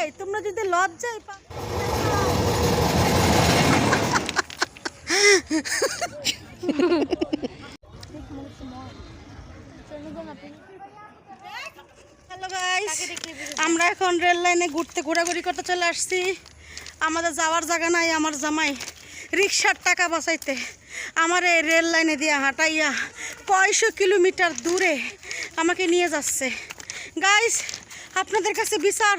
এই তোমরা যদি লজ্জায় পা হ্যালো গাইস, আমরা এখন রেল লাইনে ঘোরাঘুরি করতে চলে আসছি। আমাদের যাওয়ার জায়গা নাই। আমার জামাই রিক্সার টাকা বাঁচাইতে আমার এই রেল লাইনে দিয়ে হাঁটাইয়া 500 কিলোমিটার দূরে আমাকে নিয়ে যাচ্ছে। গাইস, আপনাদের কাছে বিচার,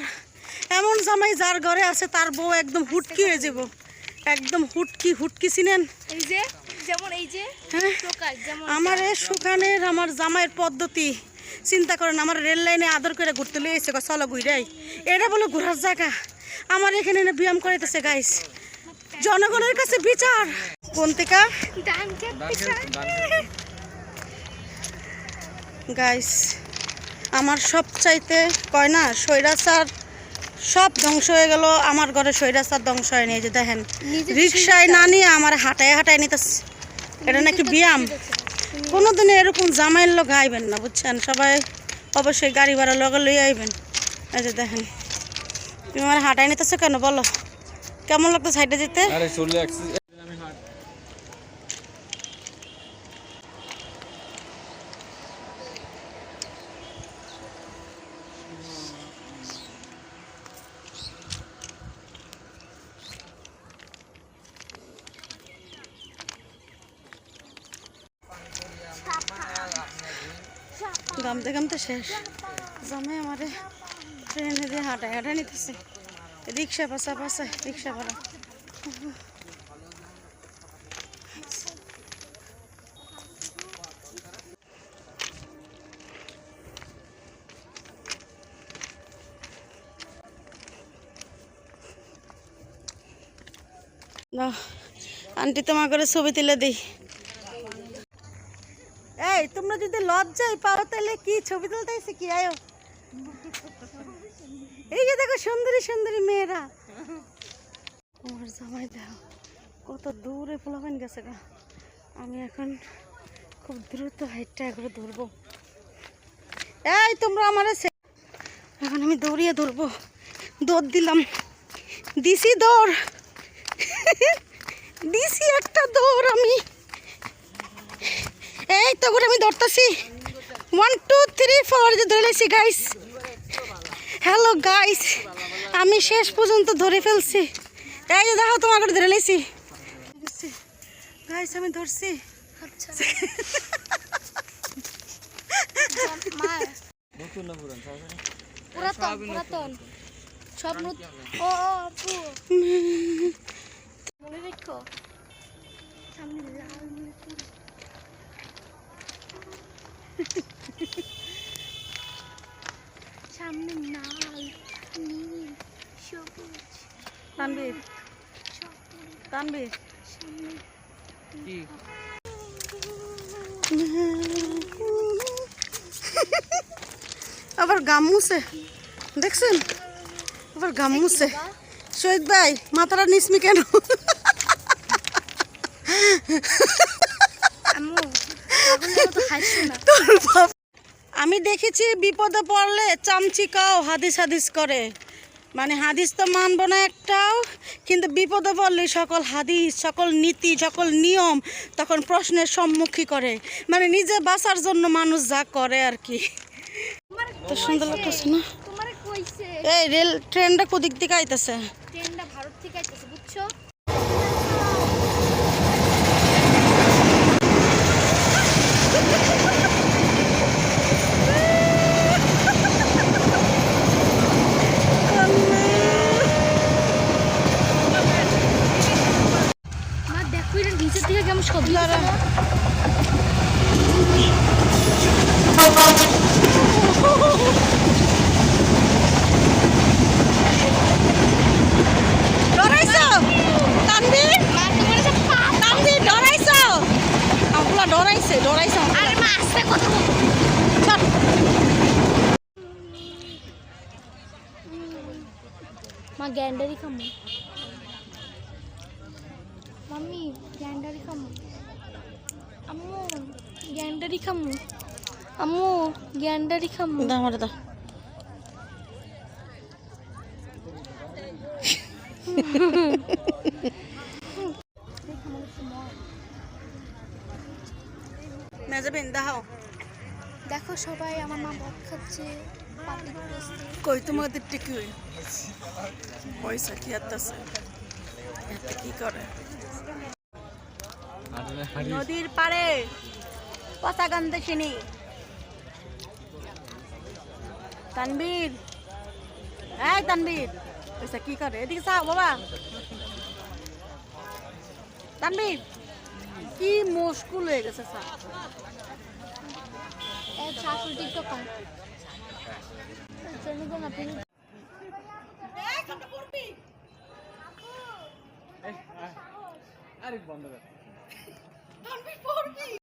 এমন জামাই যার ঘরে আছে তার বউ একদম হুটকি হয়ে যাব। একদম হুটকি চিনেন? এই যে যেমন এই যে আমার এই সুখানের আমার জামাইয়ের পদ্ধতি চিন্তা করেন। আমার রেল লাইনে আদর করে ঘুরতে লিয়েছে, চলো ঘুরাই। এটা বলে ঘোরার জায়গা, আমার এখানে এনে ব্যায়াম করাইতেছে। গাইস, জনগণের কাছে বিচার। কোন থেকে গাইস, আমার সব চাইতে কয় না স্বৈরাচার সব ধ্বংস হয়ে গেল, আমার ঘরে স্বৈরাচার ধ্বংস হয়নি। এই যে দেখেন, রিক্সায় না নিয়ে আমার হাঁটায় নিতেছে। এটা নাকি ব্যায়াম। কোনোদিন এরকম জামাইয়ের লোক আইবেন না, বুঝছেন? সবাই অবশ্যই গাড়ি ভাড়া লগে লই আইবেন। এই যে দেখেন, তুমি আমার হাঁটায় নিতেছো কেন বলো? কেমন লাগতো সাইডে যেতে? গামতে গামতে শেষ। জামাই আমারে ট্রেনে দিয়ে হাঁটায় নিতেছে। রিক্সা পাশায় রিক্সা ভাড়া। আন্টি তোমার করে ছবি তুলে দিই। এই তোমরা যদি লজ্জায় পাও তাহলে কি ছবি তুলতে এসে কি আয়ো? এই যে দেখো সুন্দরী সুন্দরী মেয়েরা। আমার জামাই দেখো কত দূরে পোলাপান গেছে গা। আমি এখন খুব দ্রুত হাইটটা একবার ধরবো। এই তোমরা আমার এখন আমি দৌড়িয়ে ধরবো। দৌড় দিলাম, দিছি দৌড়, দিছি একটা দৌড় আমি। এই তো করে আমি ধরতেছি। 1 2 3 4 যে ধরে লেছি গাইস। হ্যালো গাইস, আমি শেষ পর্যন্ত ধরে ফেলছি। এই যে দেখো তোমার করে ধরে লেছি গাইস, আমি ধরছি। আচ্ছা পুরাতন সব ও আপু মনে রেখো সামনে লাল সামনে লাল নীল সবুজ। তানবীর কি আবার গামুছে দেখছেন? আবার গামুছে। শহীদ ভাই মাথাটা নিসমি কেন? আমি দেখেছি বিপদে পড়লে চামচিকাও হাদিস করে। মানে হাদিস তো মানব না একটাও, কিন্তু বিপদে পড়লে সকল হাদিস, সকল নীতি, সকল নিয়ম তখন প্রশ্নের সম্মুখীন করে। মানে নিজে বাঁচার জন্য মানুষ যা করে আর কি। তো সুন্দর লাগতেছে না? এই রেল ট্রেনটা কোদিক দিকে আইতেছে? ট্রেনটা ভারত থেকে আইতেছে, বুঝছো? মা দেখো এটা নিচের দিকে কেমন শব্দ করে। ডরাইছো তানবীর? তানবীর ডরাইছো? আমগুলা ডরাইছে। আরে মা আস্তে কথা বল। চল। মা গ্যান্ডারি খামু। মাম্মি গ্যান্ডারি খামু। আম্মু গ্যান্ডারি খামু। আম্মু গ্যান্ডারি খামু। দাও আমারে দাও। মেজাবিন দেখাও দেখো সবাই আমার মা ভাত খাচ্ছে পাবলিক প্লেসে। কই তোমাদের টিকি পয়সা কি আছে এতে কি করে নদীর পাড়ে পচা গন্ধে চিনি তানবীর এই তানবীর পয়সা কি করে এদিকে চাও বাবা তানবীর কি মুশকিল হয়ে গেছে স্যার এক শাশুড়ি টিকটকার জনগণ আপনি আরেক বন্ধ কর